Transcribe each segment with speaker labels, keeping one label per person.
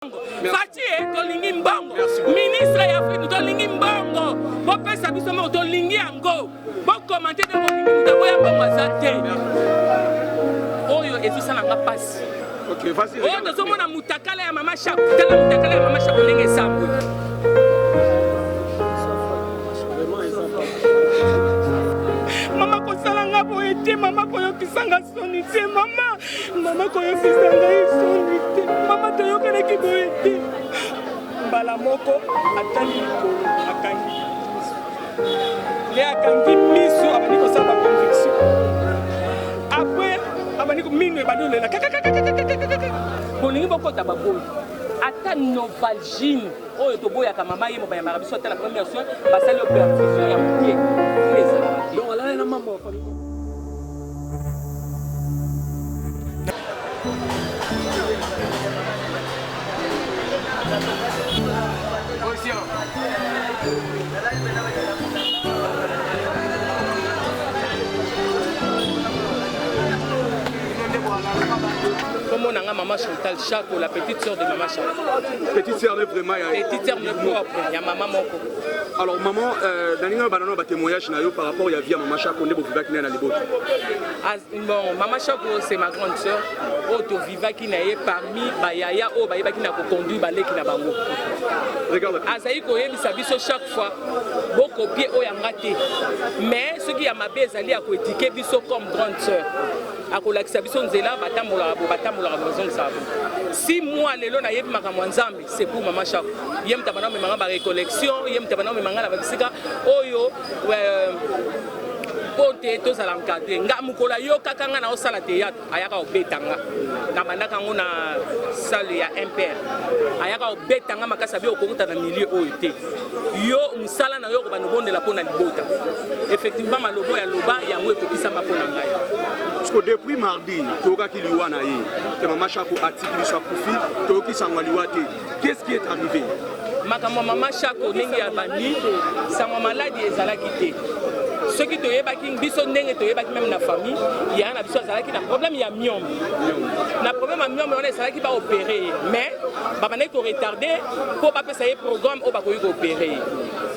Speaker 1: Fati tolingi mbongo. Ministre ya Afrique tolingi mbongo. Bopesa biso mo tolingi yango. Bo commenter de tolingi mutambo ya mbongo azate. Oyo ezosala nga pasi.
Speaker 2: OK, vas-y.
Speaker 1: Oyo tozomona mutakala ya mama Shako. Tala mutakala ya mama Shako ndenge sambwe. Mama kosala nga boete, mama koyokisanga soni te, mama koyokisanga soni te, mama toyokelaki boete. Mbala moko atali likolo akangi le akangi miso abandi kosala conviction. Après abandi ko mingo ebandi olela bolingi bokota baboyi ata novalgine oyo toboyaka mama ye mobayambaka biso ata la première soin basali perfusion ya mokie ezalaka donc ala na mama famille. Comment on a maman Chantal Chako, la petite sœur de maman Chako.
Speaker 2: Petite sœur de vraiment.
Speaker 1: Petite sœur de propre, il y a maman Moko.
Speaker 2: Alors maman, dans banano ba témoignage na yo par rapport ya vie à maman Chako ndebo vivaki na liboto.
Speaker 1: Bon, maman Chako c'est ma grande sœur. Auto vivaki na ye parmi ba yaya o ba yebaki na ko conduire ba leki na bango.
Speaker 2: Regarde.
Speaker 1: Azayi ko yebisa biso chaque fois bo copier o ya ngate. Mais ce qui a ma bezali a ko étiqueter biso comme grande sœur. Akolakisa biso nzela batambola maison de sabo. Si moi lelo na yebi makamwa nzambe c'est pour maman Chako. Yem tabana me manga ba récollection, yem tabana me manga la bisika oyo ponte tozala encadré nga mukola yo kaka nga na osala théâtre ayaka obetanga na bandaka ngo na salle ya impère ayaka obetanga makasa bi okokuta na milieu oyo te yo musala na yo ko banobondela pona libota effectivement malobo ya loba yango ekokisama pona ngai.
Speaker 2: Parce que depuis mardi toka ki liwa na ye te maman Chako atiki so kufi toki sangwa liwa te. Qu'est-ce qui est arrivé?
Speaker 1: Makamwa maman Chako ndenge ya bani sangwa maladie ezalaki te. Ce qui te yebaki biso ndenge to yebaki même na famille ya na biso azalaki na problème ya myombe na problème ya myombe on ezalaki ba opérer mais baba ne ko retarder pour ba pesa ye programme o ba ko opérer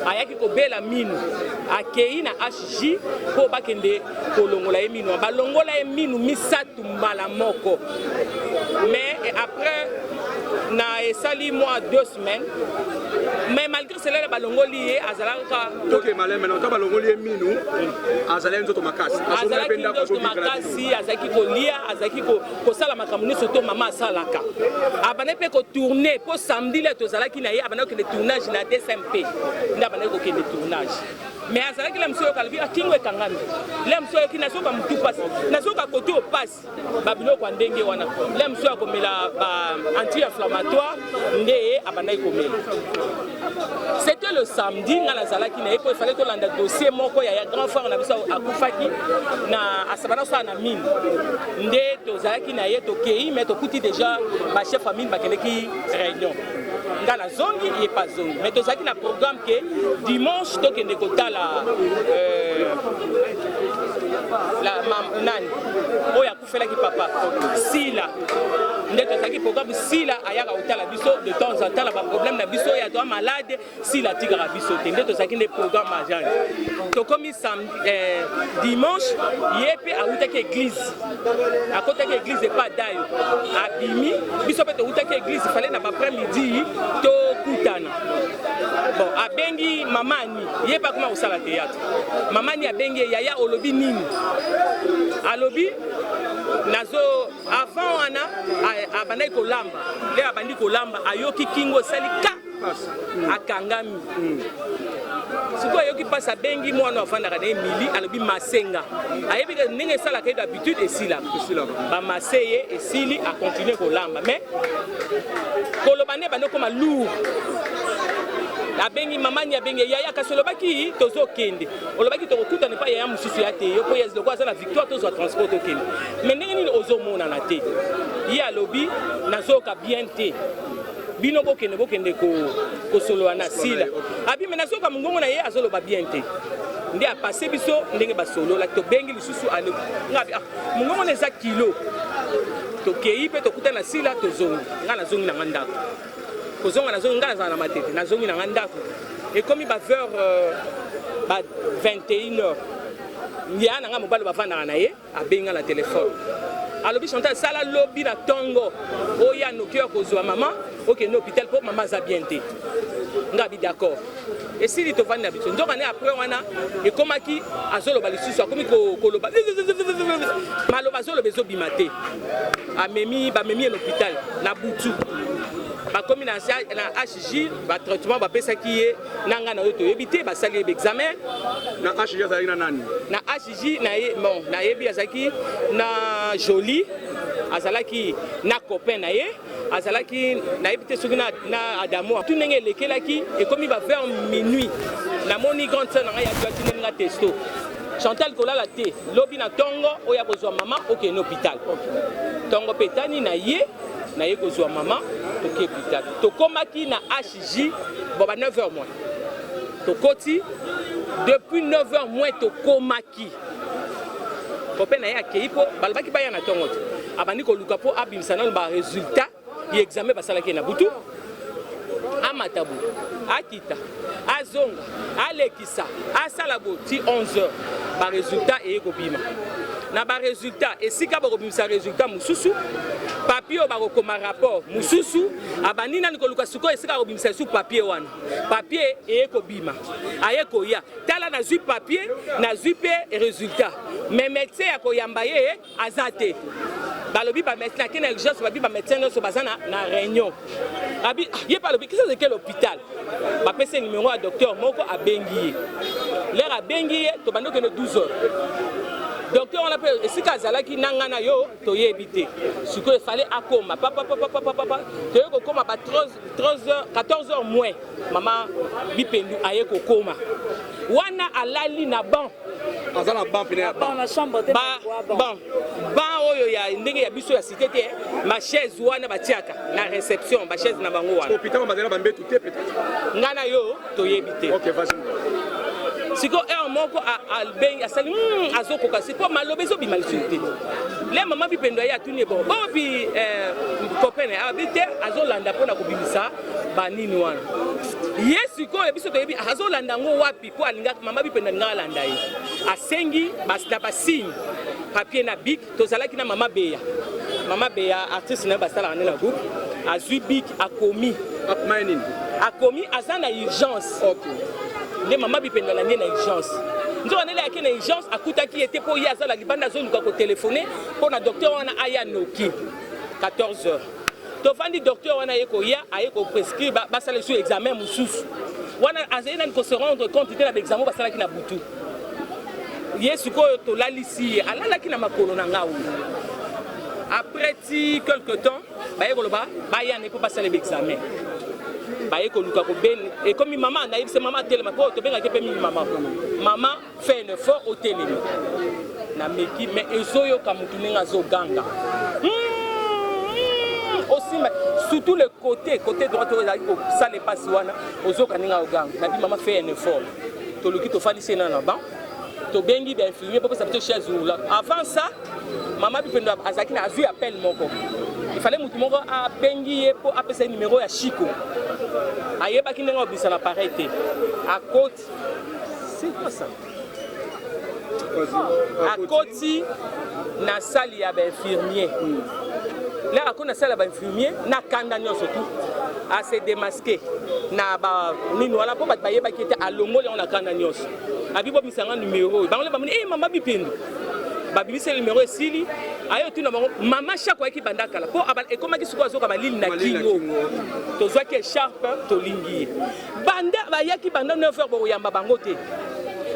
Speaker 1: ayaki ko bela minu akei na HJ pour ba kende kolongola ye minu ba longola ye minu misatu mbala moko mais après na esali moi 2 semaines mais malgré cela balongoli ye azalaka
Speaker 2: OK malin maintenant to balongoli ye minu azalaki nzoto makasi
Speaker 1: azalaki kolia azalaki kosala makambo nyonso to mama asalaka abandaki mpe kotourne mpo samedi le tozalaki na ye abandaki kokende tournage na DSMP nde abandaki kokende tournage mais azalaki la mso yoka lobi akingo ekangami le mso yoki nasoka mutu pasi nasoka kote opasi babiloko ya ndenge wana le mso ya komela ba anti-inflammatoire nde abandaki komela. C'était le samedi nga nazalaki na ye po ifallait tolanda dossier moko ya grand frère na biso akufaki na asabana so na mine nde tozalaki na ye tokei mais tokuti déjà ba chef famille bakendeki réunion nga na zongi ye pas zongi mais tozalaki na programme que dimanche tokende kotala la nani oyo akufelaki papa sila nde tozalaki programme sila ayaka kotala biso de temps en temps ba problème na biso ya to malade sila tigara biso te nde tozalaki nde programme agent tokomi dimanche ye pe awutaki église akotaki église epa dayo abimi biso pe towutaki église fallait na après-midi tokutana bon abengi mamani ye pa koma kosala théâtre mamani abengi yaya olobi nini alobi nazo avant wana abandaki kolamba le abandi kolamba ayoki kingo esali ka akangami sikoyo ayoki mpasi abengi mwana afandaka na ye mili alobi masenga ayebi ke ndenge esalaka ye d'habitude esilaka bamase ye esili akontinue kolamba mais koloba nde bandi okoma lourd abengi mamani abengi yaya kasi olobaki tozokende olobaki tokokutana epai yaya mosusu ya te yo po loko aza na victoire tozwa transport tokende mais ndenge nini ozomonana te ye alobi nazoyoka bien te bino bokende kosolola na sila abi me nazoyoka mongongo na ye azoloba bien te nde apase biso ndenge basolola tobengi lisusu alobi ngabi mongongo na eza kilo tokei mpe tokutana sila tozongi nga nazongi na nga ndako kozonga nazongi nga nazala na matete nazongi na nga ndako ekomi ba vers ba 21h ya na nga mobali bavandaka na ye abenga na telefone alobi Chantal sala lobi na tongo oya noki ya kozwa mama okende hôpital mpo mama aza bien te nga bi d'accord esili tovandi na biso nzoka ne après wana ekomaki azoloba lisusu akomi koloba maloba azoloba ezobima te bamemi ye na hôpital na butu bakomi na HJ batraitement bapesaki ye na nga na oyo toyebi te basali ye baexamen
Speaker 2: na HJ azalaki na nani
Speaker 1: na HJ nayebi azalaki na Jolie azalaki na copain na ye azalaki nayebi te soki na Adamo tout ndenge elekelaki ekomi ba vers minuit namoni grande sœur na ngai yaki ndenge nga testo Chantal kolala te lobi na tongo oya kozwa mama okende hôpital tongo petani na ye kozwa mama toke hôpital tokomaki na HJ boba 9h moins tokoti depuis 9h moins tokomaki copain na ye akei mpo balobaki baya na tongo te abandi koluka mpo abimisa nano ba résultat ya examen basalaki na butu amatabu akita azonga alekisa asala boti 11h ba résultat eye kobima na ba résultat esika bakobimisa résultat mususu papier oyo bakokoma rapport mususu abandi nani koluka sikoyo esika bakobimisa su papier wana papier eye kobima aye koya tala nazwi papier nazwi mpe résultat mais médecin ya koyamba ye aza te balobi ba médecin akena urgence babi ba médecin nyonso baza na réunion abi ye balobi kisa de quel hôpital bapesa numéro ya docteur moko abengi ye l'air abengi ye tobandi okende 12h docteur on appelle esika azalaki nanga na yo toyebi te sikoyo efale akoma papa toye kokoma ba 14h moins mama bipendu aye kokoma wana alali na ban
Speaker 2: azala ban pene ya ban
Speaker 3: na chambre te
Speaker 1: ban oyo ya ndenge ya biso ya cité te ma chaise wana batiaka na réception ba chaise na bango wana
Speaker 2: hôpital bazala bambetu te peut-être
Speaker 1: ngana yo toyebi te
Speaker 2: OK vas-y
Speaker 1: siko un moko albengi asali azokoka sipo maloba ezobima lisusu te le mama bipendo ye atuni bon bobi copain abi te azolanda mpona kobimisa banini wana ye sikoyo biso toyebi azolanda ngo wapi mpo alinga mama bipendo alinga alanda ye asengi na basigne papier na bik tozalaki na mama beya artiste na ye basalaka nde na groupe azwi bik akomi aza na urgence nde mama bipendo alandi na urgence nzoka ndele yake na urgence akutaki ete mpo ye azala libanda azoluka kotelefone mpo na docteur wana aya noki 14h tofandi docteur wana ye koya aye koprescrire basala su examen mosusu wana azali nani kose rendre compte te na baexamen basalaki na butu ye sikoyo tolalisi ye alalaki na makolo na nga oyo après ti quelque temps baye koloba bayane mpo basala baexamen baye koluka kobeni ekomi mama nayebise mama telema mpo tobengaki mpe mingi mama fait un effort otelemi na meki mais ezoyoka motu ndenge azoganga aussi surtout le côté droit oyo ezalaki kosala epasi wana ozoka ndenge azoganga nabi mama fait un effort toluki tofandisi na ban tobengi bainfirmier mpo kosa biso chaise roulante avant ça mama bipendo azalaki na azwi appel moko il fallait mutu moko abengi ye mpo apesa numéro ya Chico ayebaki ndenge obisa na pareil te akoti c'est quoi ça akoti na sali ya bainfirmier lera akoti na sali ya bainfirmier na kanda nyonso tu ase démasqué na banini wana mpo bato bayebaki ete alongoli yango na kanda nyonso abi bomisanga numéro oyo bango le bamoni mama bipendo babimisa numéro esili ayo tuna bango mama chaque ayeki banda kala mpo ekomaki sikoyo azoka malili na kingo tozwaki echarpe tolingi ye banda bayaki banda 9h bokoyamba bango te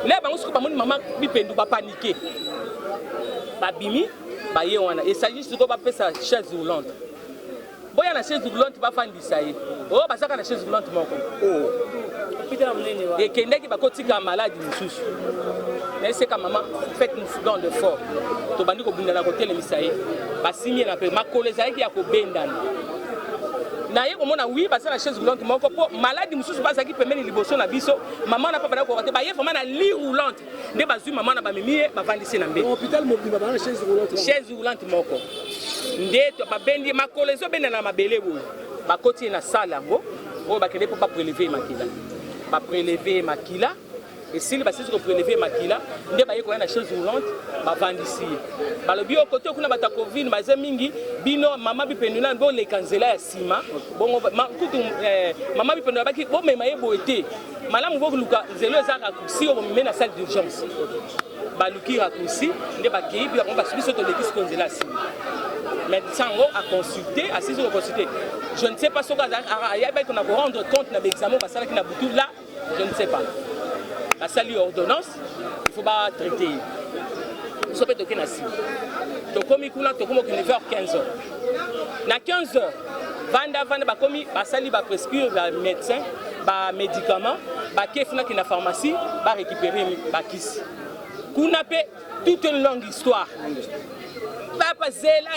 Speaker 1: le bango sikoyo bamoni mama bipendu bapanike babimi baye wana esali sikoyo bapesa chaise roulante boya na chaise roulante bafandisa ye oyo bazaka na chaise roulante moko ekendeki bakotika maladi mosusu naeseka mama faites une don de fort tobandi kobundana kotelemisa ye basimie na mpe makolo ezalaki ya kobendana naye komona wi baza na chaise roulante moko mpo maladi mosusu bazalaki pembeni liboso na biso mama na papa nakoka te baye vraimen na lit roulante nde bazwi mama na bamemi ye bavandisi na mbeli chaise roulante moko nde babendi makolo ezobendana na mabele boye bakoti na salle yango oyo bakende mpo baprélever makila baprélever makila esili basisi koprélever makila nde baye koya na chaise roulante bavandisi ye balobi oyo kote okuna bato ya covid baza mingi bino mama bipenduna boleka nzela ya nsima bongo kutu mama bipenduna baki bomema ye boye te malamu boluka nzela eza raccourci oyo bomeme na salle d'urgence baluki raccourci nde bakei mpe bango basubi so tolekisi ko nzela ya nsima médecin a consulté, assise au consulté. Je ne sais pas ce qu'on a rendre compte de l'examen, là, je ne sais pas. La salle ordonnance, il ne faut pas traiter. Vous savez que c'est donc comme il y a 15h. À 15h, la salle va prescrire le médecin, les médicaments, la pharmacie, va récupérer les kits. Qu'on appelle toute une longue histoire. Papa zela.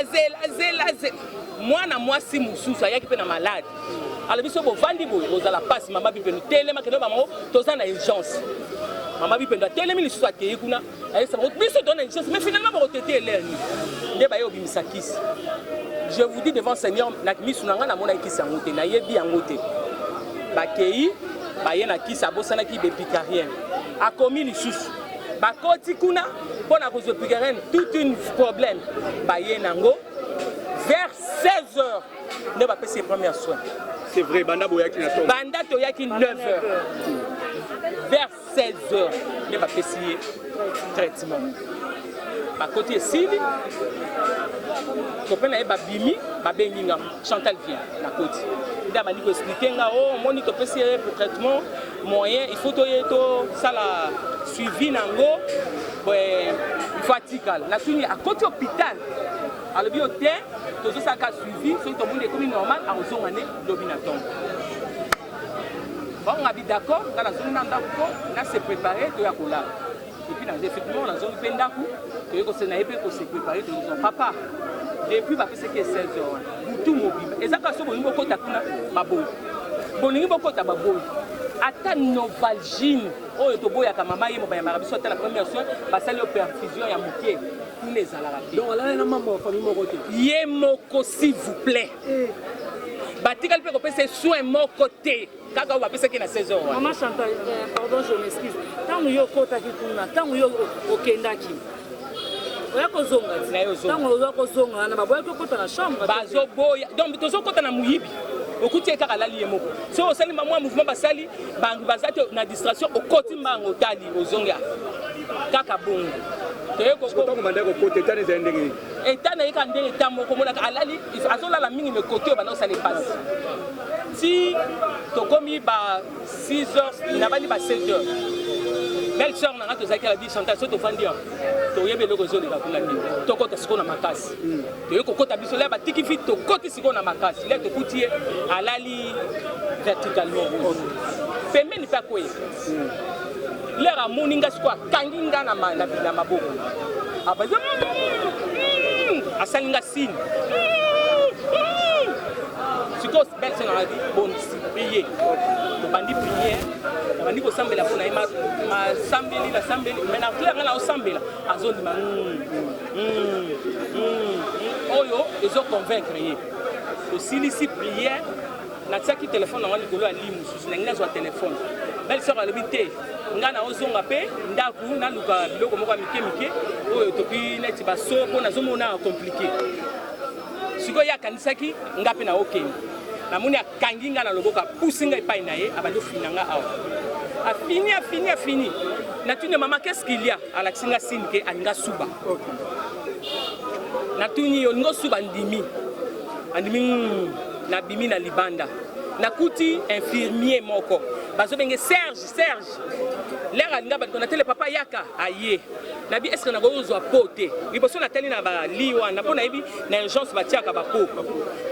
Speaker 1: Moi na moi si mususu ayaki pe na malade. Alors biso bo vandi bo ozala passe mama bipendo telema keno ba mo toza na urgence. Mama bipendo telemi lisusu akei kuna. Ayesa bo biso dona urgence mais finalement ba otete elerni. Nde ba yo bimisakisi. Je vous dis devant Seigneur na misu na nga na mona ikisa ngote na yebi yangote. Ba kei ba ye na kisa bosana ki bepicarien. Akomi lisusu. Bakoti kuna pona kozo picarien tout un problème. Ba ye nango vers 16h, ne va pas ses premiers soins.
Speaker 2: C'est vrai, Banda Boyaki n'a pas.
Speaker 1: Banda Toyaki 9h. Vers 16h, ne va pas essayer traitement. À côté ici, copain a babimi, babenginga, Chantal vient à côté. Il a dit que expliquer oh mon ito essayer pour traitement moyen, il faut ça la suivi nango, il faut atical. La tuni à côté hôpital. Alors bien tout ça a suivi, sur tout le monde est comme normal, à aux année dominaton. Bon, on a dit d'accord, dans la zone d'Andako, on a se préparé de la cola. Et puis effectivement, dans la zone Pendaku, on s'est préparé de nos papa. Depuis, on a fait ce qui est 16 heures. Tout mobile. Et ça, quand on a beaucoup de babou. Bon, on a beaucoup de babou. Ata Novalgine, oh, to boya ka mama yemo ba marabiso ta la première soin, ba sali perfusion ya muké pour les alarabes. Donc là na maman famille moko te. Yemoko s'il vous plaît. Ba tikal pe ko pese soin moko te. Kaka wa pese ki na 16 heures.
Speaker 3: Maman Chantal, pardon, je m'excuse. Tant yo kota ki kuna, tant yo okendaki. Oya ko zonga, na yo zonga. Tant yo ko zonga na baboya ko kota na chambre.
Speaker 1: Bazo boya. Donc tozo kota na muyibi. Okuti kaka lali yemoko so osali mamwa mouvement basali bangi bazate na distraction okoti mbango tali ozonga kaka bongo toyeko
Speaker 2: ko komanda ko kote tane za ndenge
Speaker 1: etana yeka ndenge tamoko mona alali azola la mingi me kote bana osali passe si tokomi ba 6h na bani ba 7h belle sœur na ngato zakela bi Chantal so to fandia to yebe loko zo leka kuna ni to kota siko na makasi to yeko kota biso la ba tiki fit to koti siko na makasi le to kutie alali verticalement pembeni pa koye lera moninga siko kanginga na maboko abaza asalinga signe siko belle sœur na dit bon prier to bandi prière bandi ko sambela pona ma sambeli la sambeli mais na clair na o sambela azoni ma oyo ezo convaincre ye aussi ici prière na tsaki téléphone na likolo ya limu susu na ngina zo téléphone belle sœur alobité ngana ozonga pe ndaku na luka biloko moko mike oyo topi neti baso pona zo mona compliqué siko ya kanisaki ngape na okeni namoni akangi nga na loboka pusinga epai na ye abandi ofinanga awa afini natuni mama qu'est-ce qu'il y a alakisinga sini ke alinga suba natuni olingo suba ndimi nabimi na libanda nakuti infirmier moko bazobenge Serge l'air alinga bato na tele papa yaka aye nabi est-ce que na kozwa pote liboso natali na ba liwana pona yebi na urgence batiaka ba po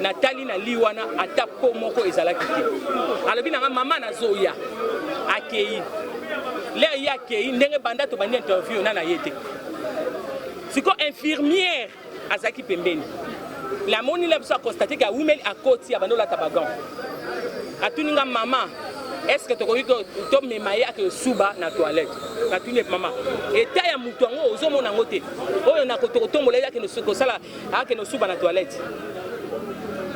Speaker 1: natali na liwana ata po moko ezalaki te alobi na mama na zoya akei l'air ya akei ndenge banda to bandi interview na yete siko infirmière azaki pembeni la moni la biso constaté que wimel akoti ya bandola tabagan atuninga mama est-ce que tu as to memaye ak suba na toilette na tuni mama eta ya mutu ngo ozomona ngote oyo na kotokombola ya ke no sala ak no suba na toilette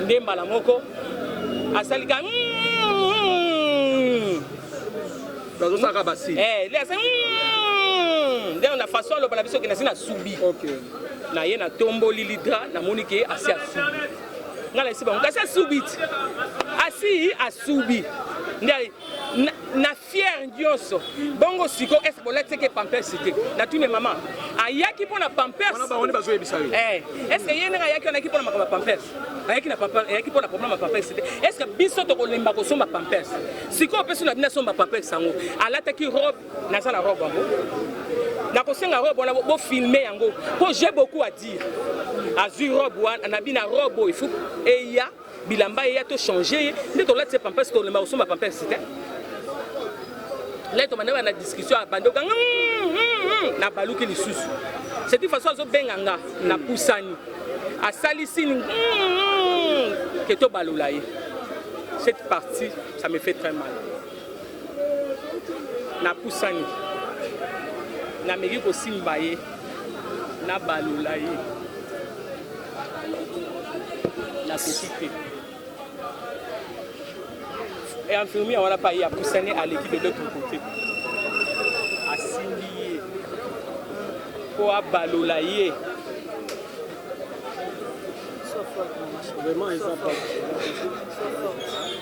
Speaker 1: ndemba la moko asalika
Speaker 2: bazosaka basi
Speaker 1: le asa nde na façon aloba na biso ke nasi na subi na ye na tomboli lidra namoni ke asi asubi nga na esi bango kasi asubi ti asi asubi nde na fiere nyonso bongo siko est bolete ke pampers te na tune mama ayaki mpona pampers
Speaker 2: wana bango nde bazoyebisa yo
Speaker 1: est-ce que ye ndenge ayaki wana ayaki mpona makambo ya pampers ayaki mpona problème ya pampers te est-ce que biso tokolemba kosomba pampers sikoyo mpe so na bino asomba pampers yango alataki robe naza na robe yango nakosenga robe wana bofilme yango mpo j'ai beaucoup à dire azwi robe wana na bino robe oyo ifo eya bilamba eya tochange ye nde tolati pampers tolemba kosomba pampers te là tomanda na discussion ya bando kanga na baluki lisusu cette façon azobenga nga na pusani asalisi que to balola ye cette partie ça me fait très mal na pusani na meki kosimba ye na balola ye na kokite et infirmier wana pa ye apusani à l'équipe de l'autre côté asimbi ye po abalola ye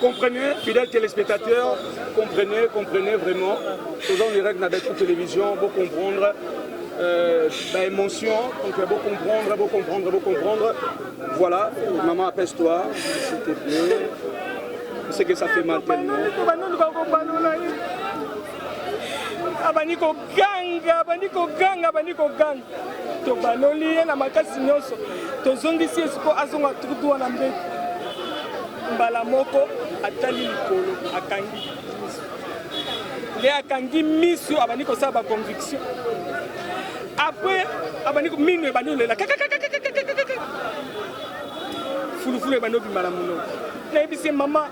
Speaker 2: comprenez, fidèles téléspectateurs, comprenez vraiment. Faisons les règles avec la télévision, vous comprendre. Émotion, donc vous comprendre. Voilà, maman apaise-toi, s'il te plaît. Je sais que ça fait mal tellement.
Speaker 1: abaniko ganga to baloli ye na makasi nyonso tozongisi esiko azonga trudu wana mbeto mbala moko atali likolo akangi misu abaniko sala ba conviction après abaniko minu ebani olela fulufulu ebani obimala monoko nayebisi mama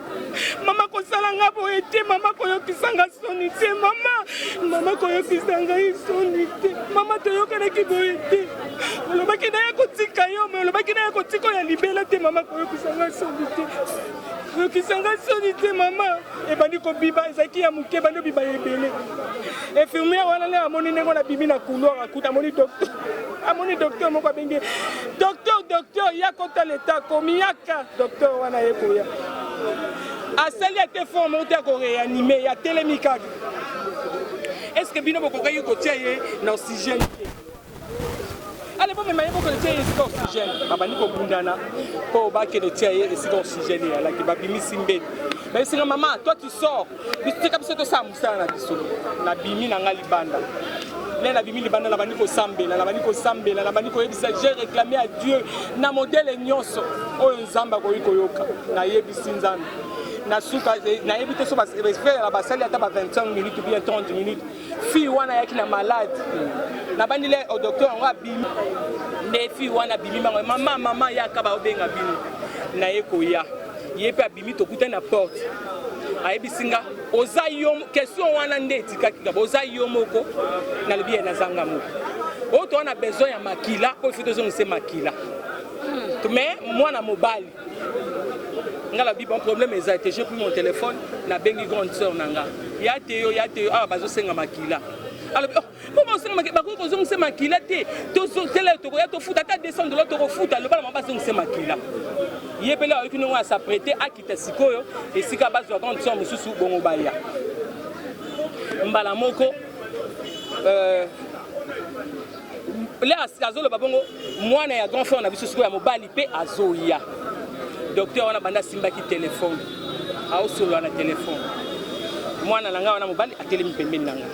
Speaker 1: kosala nga boye te mama koyokisanga soni te mama koyokisanga soni te mama toyokanaki boye te olobaki naya kotika yo me olobaki naya kotika oyo ya libela te mama koyokisanga soni te mama ebandi kobiba ezalaki ya moke ebandi obiba ya ebele infirmière wana nde amoni ndenge na bibi na couloir akuta amoni docteur moko abenge docteur ya kota leta komiyaka docteur wana ye koya asali ate forme ote ya koreanime ya telemi kaka est-ce que bino bokokaki kotia ye na oxygène ale bomema ye bokotia ye esika oxygène babandi kobundana mpo bakende tia ye esika oxygène eyalaki babimisi mbete bayesinga mama toi tu sors tika biso tosala mosala na biso nabimi na nga libanda nde nabimi libanda nabandi kosambela nabandi koyebisa j'ai réclamé à Dieu na modele nyonso oyo nzambe akoki koyoka nayebisi nzambe nasuka nayebi te so bafere basali ata ba 25 minutes ou bien 30 minutes fille wana yaki na malade nabandi le au docteur yango abimi nde fille wana abimi bango mama yaka baobenga bino naye koya ye mpe abimi tokutani na porte ayebisinga oza yo question wana nde etikaki kaba oza yo moko nalobi ye nazanga moko oyo towana besoin ya makila po ifi tozongisa makila mais mwana mobali nga la bible un problème eza ete j'ai pris mon téléphone na bengi grande sœur nanga ya te yo awa bazosenga makila alobi po bazosenga makila bakoki kozongisa makila te tozotela tokoya tofuta ata $200 tokofuta alobi ala mama bazongisa makila ye pele ayoki ndenge oyo asaprete akita sikoyo esika bazwa grande sœur mosusu bongo baya mbala moko le azoloba bongo mwana ya grand frère na biso sikoyo ya mobali mpe azoya docteur wana banda simbaki telefone aosolola na telefone mwana nanga wana mobali atelemi pembeni nanga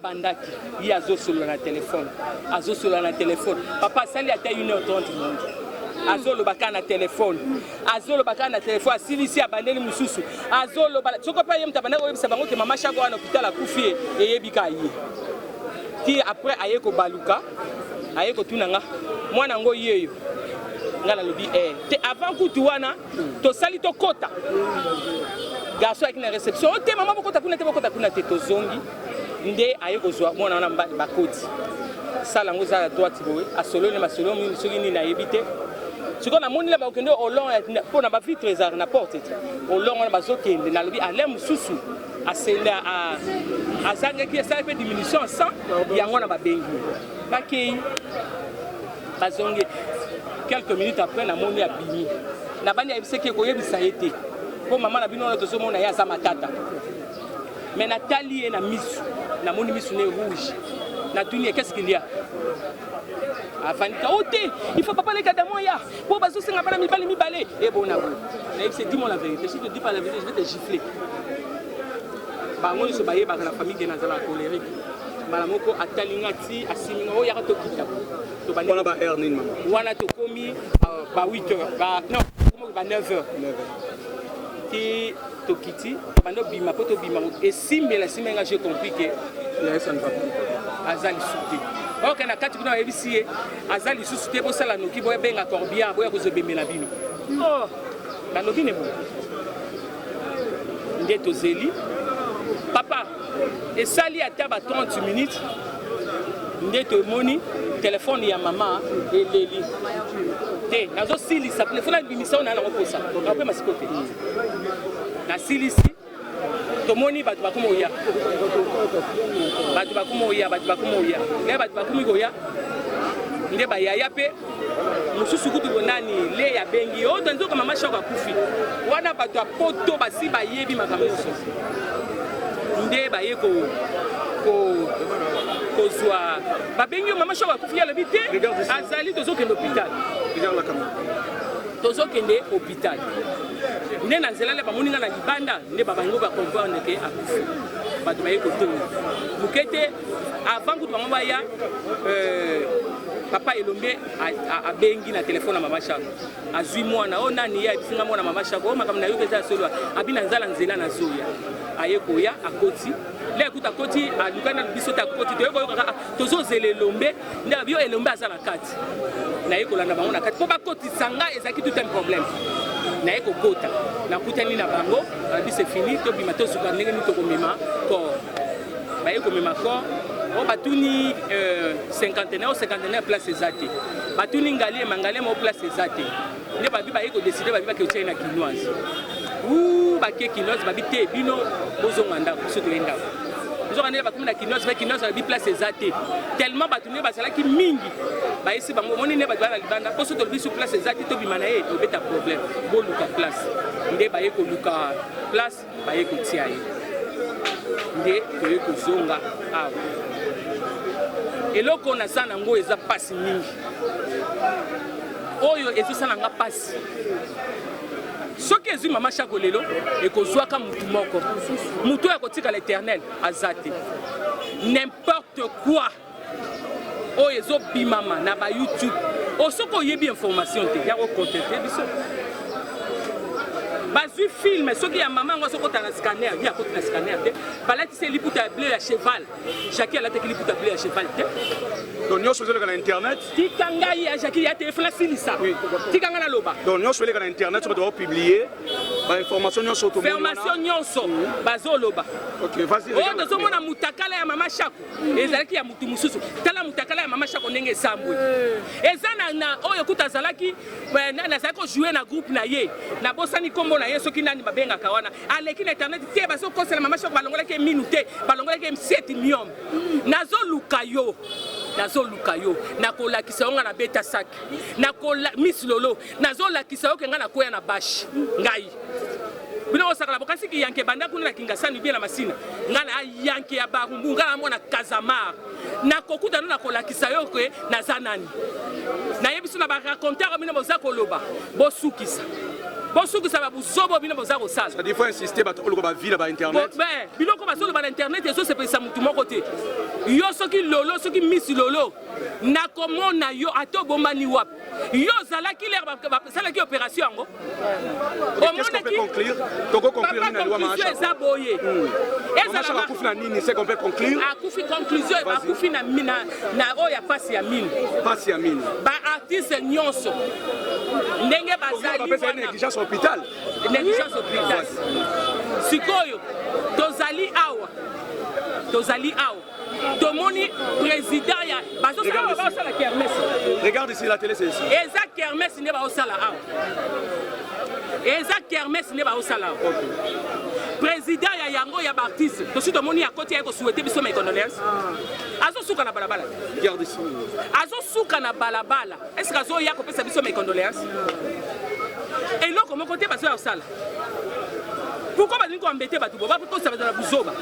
Speaker 1: bandaki ye azosolola na telefone papa asali ata 1h30 azolobaka na telefone asilisi abandeli mosusu azoloba soko mpe ye moto abandaki koyebisa bango ke mama shako wana hôpital akufi ye eyebika ye ti après aye kobaluka aye kotunanga mwana yango yeyo nga nalobi te avant kutu wana tosali tokota garçon ayaki na réception te mama bokota kuna te tozongi nde aye kozwa mwana wana bakoti sala yango eza ya droite boye asololi masolo soki nini ayebi te Ce qu'on a montré là-bas, au long, pour la vitre, na porte. Au long, on a besoin de na lobi, à l'aime sous à celle à Zanga qui a fait diminution sans, il y a un bengi. Bakei, bazonge. Quelques minutes après, on a monté à Bini. Na bani a dit que ça a été. Pour maman, la bino, on a tout monde à Zamatata. Mais Nathalie est na misu, na moni misu ne rouge. Na tuni, qu'est-ce qu'il y a? Il faut pas parler qu'à Damoya. Pour baser c'est pas mi balé. Et bon, dis-moi la vérité. Si tu ne dis pas la vérité, je vais te gifler. Bah moi je suis baillé par la famille qui est dans la colérique. Malamoko atalingati asimino ya to kita. To bani. On a ba ernin maman. Wana to komi ba 8h. Ba non, ba 9h. Qui to kiti, bando bima poto bima et simela simenga j'ai compris que ça ne va pas. Azali souté. Ok, na kati kuna ebisi azali susute bo sala noki bo benga corbia bo ya kozobemela bino. Oh, na lobi ne bo. Ndeto zeli. Papa, et sali ata ba 30 minutes. Ndeto moni téléphone ya maman et leli. Té, nazo sili sa téléphone bimisa na na kosa. Après masikote. Na sili si tomoni batu bakumoya. Batu bakumoya. Le batu bakumoya. Nde ba yaya pe mususu kutu bonani le ya bengi o tonzo kama mama shaka kufi. Wana batu apoto basi ba yebi makamoso. Nde ba yeko kozwa ba bengi mama shaka kufi ya lebite azali tozo ke l'hôpital. Regarde la caméra. Tozo kende hôpital. Né na nzela le bamoninga na libanda nde babango ba comprendre que akufi. Bato ba yeko tongo. Mukete avant que bango ba ya papa elombe a bengi na téléphone na mama shako. Azui mwana o nani ya bisinga mwana mama shako o makamna yo peza solo abina nzala nzela na zoya. Ayeko ya akoti. Le ekuta koti alukana biso ta koti to yoko yoka tozo zele lombe nda bio elombe azala kati. Na yeko landa bango na kati. Po ba koti sanga ezaki tout un problème. Na yeko kota. Na kutani na bango, abi c'est fini to bimato suka ndenge ni to komema ko. Ba yeko mema ko. O batuni cinquantenaire place ezate. Batuni ngali mangale mo place ezate. Ne ba bi ba yeko décider ba bi ba ke na kinoise. Ou ba ke kinoise ba bi te bino bozo nganda so to enda. Bozo nganda ba kumina kinoise ba bi place ezate. Tellement batuni ba sala ki mingi. Ba isi bango moni ne ba ba libanda ko so to bi sur place ezate to bi manae to beta problème. Bo luka place. Nde ba yeko luka place ba yeko tiaye. Nde to yeko zonga awa. Et là, on a ça, on a passé. Oyo, et tout ça, on a passé. Ce qui est maman chakolelo, et qu'on soit comme Moutoumoko. Moutou est côté à l'éternel, à Zate. N'importe quoi. Oyo, zo bimama, na ba YouTube. O ce qu'on y a bien information, il y a au contenu. Basu film, ce qui a maman, on a un scanner, il y a un scanner. Balati c'est li puta bleu à cheval. Jackie a la tête li puta bleu à cheval.
Speaker 2: Donc nous sommes sur internet.
Speaker 1: Tikanga ya Jackie ya téléphone silisa. Tikanga na loba.
Speaker 2: Donc nous sommes sur internet, on doit publier information nous sur
Speaker 1: information nyonso bazo loba.
Speaker 2: OK, vas-y.
Speaker 1: Oh, nous sommes na mutakala ya mama Shako. Ezalaki ya mutu mususu. Tala mutakala ya mama Shako ndenge sambwe. Ezana na oyo kutazalaki na zako jouer na groupe na ye. Na bosani kombo na yeso ki nani babenga kawana aleki na internet te baso kosela mama shoko balongola ke minute balongola ke 7 millions nazo lukayo na kola kisonga na beta sac na kola miss lolo nazo la kisao ke ngana koya na bash ngai bino osakala bokasi ki yanke banda kuna na kingasani bien na masina ngana yanke ya barumbu ngana mona kazamar na kokuta na kola kisayo ke na zanani na yebiso na ba raconter bino boza koloba bosukisa ça va vous sauver bien vos arrossages.
Speaker 2: Ça dit faut insister bah tout le va vivre internet.
Speaker 1: Ben biloko ba solo ba internet et ça c'est ça tout mon côté. Yo soki lolo soki miss lolo na komona yo ato bombani wap. Yo zala ki l'air ça la ki opération ngo.
Speaker 2: Qu'est-ce qu'on peut conclure? Toko conclure na loi marche.
Speaker 1: Ça boyer.
Speaker 2: Et ça va couper na nini c'est qu'on peut conclure?
Speaker 1: A couper conclusion ba couper na oya passe ya mine.
Speaker 2: Passe ya mine.
Speaker 1: Ba artiste nyonso. Ndenge bazali
Speaker 2: wana négligence hôpital.
Speaker 1: Négligence hôpital. Sikoyo tozali awa tomoni président ya bazosala la kermesse.
Speaker 2: Regarde ici la télé, c'est ici.
Speaker 1: Eza kermesse ne ba osala awa. Eza kermesse ne ba osala awa. Président ya yango ya baptiste tosi tomoni ya koti ya ko souhaiter biso mes condoléances. Azo suka na balabala.
Speaker 2: Regarde ici.
Speaker 1: Azo suka na balabala. Est-ce que azo ya ko pesa biso mes condoléances? Et là comment côté bazo ya osala? Pourquoi va nous embêter bato boba pour ça va dans buzoba?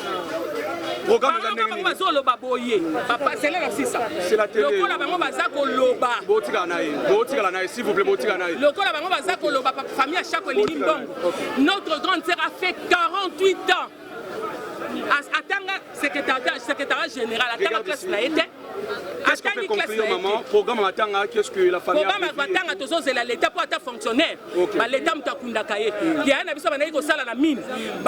Speaker 2: Programme
Speaker 1: de bazo loba boye. Papa c'est là ça.
Speaker 2: C'est la télé.
Speaker 1: Lokola bango bazako loba.
Speaker 2: Botika nae, s'il vous plaît, botika nae.
Speaker 1: Lokola bango bazako loba famille à chaque ligne bongo. Notre grande sœur a fait 48 ans. Atanga secrétaire général, atanga classe la été.
Speaker 2: Qu'est-ce qu'on peut conclure, maman? Programme Atanga, qu'est-ce que la famille a fait?
Speaker 1: Programme Atanga, tous l'État pour être fonctionnaire. L'État mtakunda kaye. Qui a un avis sur la sala la mine.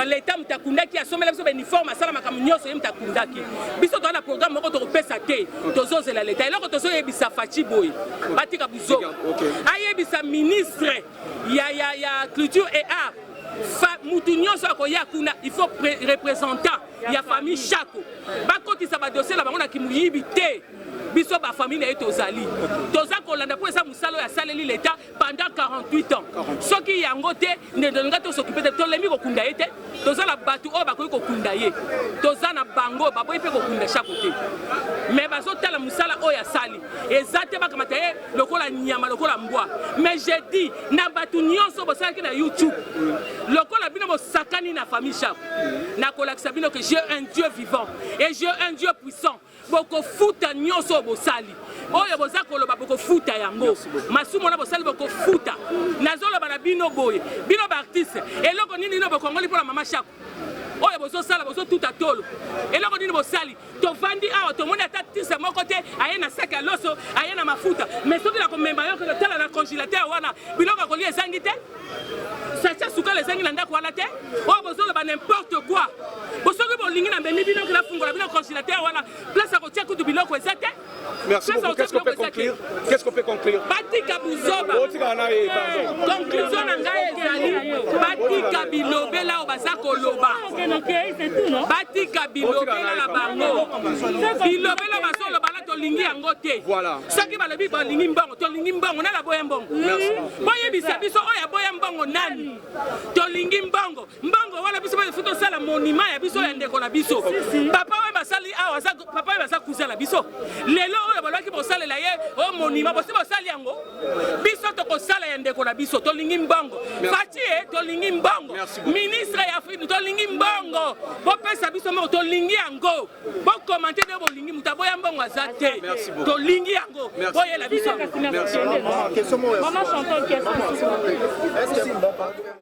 Speaker 1: L'État mtakunda qui a sommé la uniforme à sala makamio sur mtakunda qui. Biso dans le programme moko to pesa te. Tous l'État. Et là que tous ebisa fachi boy. Batika buzo. Aye bisa ministre. Ya culture et art. Moutounion soit kuna, il faut représentant. Il y a famille Chako. Bakoti ça va dossier là on a qui mouillibité. Biso ba famille est aux ali. Toza kolanda pour ça musalo ya saleli l'état pendant 48 ans. Ceux qui yangote ne donga to s'occuper de tolemi ko kunda ete. Toza la batu o ba ko kunda ye. Toza na bango ba boy pe ko kunda chaque côté. Mais baso tala musala o ya sali. Ezate ba kamata ye lokola nyama lokola mbwa. Mais j'ai dit na batu nyonso bo sala ki na YouTube. Lokola bino bo sakani na famille Chako. Na kolakisa bino que j'ai un Dieu vivant et j'ai un Dieu puissant. Boko futa nyonso bosali. Oyo boza koloba boko futa yango. Masumo na bosali boko futa. Nazolo bana bino boye. Bino ba artiste. Eloko nini no bokongoli pour la mama Chako. Oyo bozo sala bozo tout à tolo. Eloko nini bosali. To vandi awa to moni ata tise moko te ayena sac à loso ayena mafuta. Mais soki la komemba yo que tala na congélateur wana biloko koli ezangi te. Sacha suka les zangi landa kwa la te. Oyo bozo ba n'importe quoi. Bosoki bolingi na mbemi bino que la fungola bino congélateur wana place à kotia kutu biloko ezate.
Speaker 2: Merci beaucoup. Qu'est-ce qu'on peut conclure? Qu'est-ce qu'on peut conclure?
Speaker 1: Batika buzoba. Conclusion na ngai ezali. Batika bilobela obazako loba. Batika bilobela la bango. Bilobela basolo bala to lingi yango te.
Speaker 2: Voilà.
Speaker 1: Soki balobi ba lingi mbongo, to lingi mbongo na la boye mbongo. Boye bisa biso oya boye mbongo nani? To lingi mbongo. Mbongo wala biso ba futo sala monument ya biso ya ndeko na biso. Papa we basali awa papa we basa kuzala biso. Lelo oyo balaki bosalela ye o monument bosi bosali yango. Biso to kosala ya ndeko na biso to lingi mbongo. Fati to lingi mbongo. Ministre ya Afrique to lingi mbongo. Bo pesa biso mo to lingi yango. Bo commenter de bo lingi mutaboya mbongo azate. To lingi yango. Boye la biso.
Speaker 2: Merci.
Speaker 3: Maman chantonne, qu'est-ce que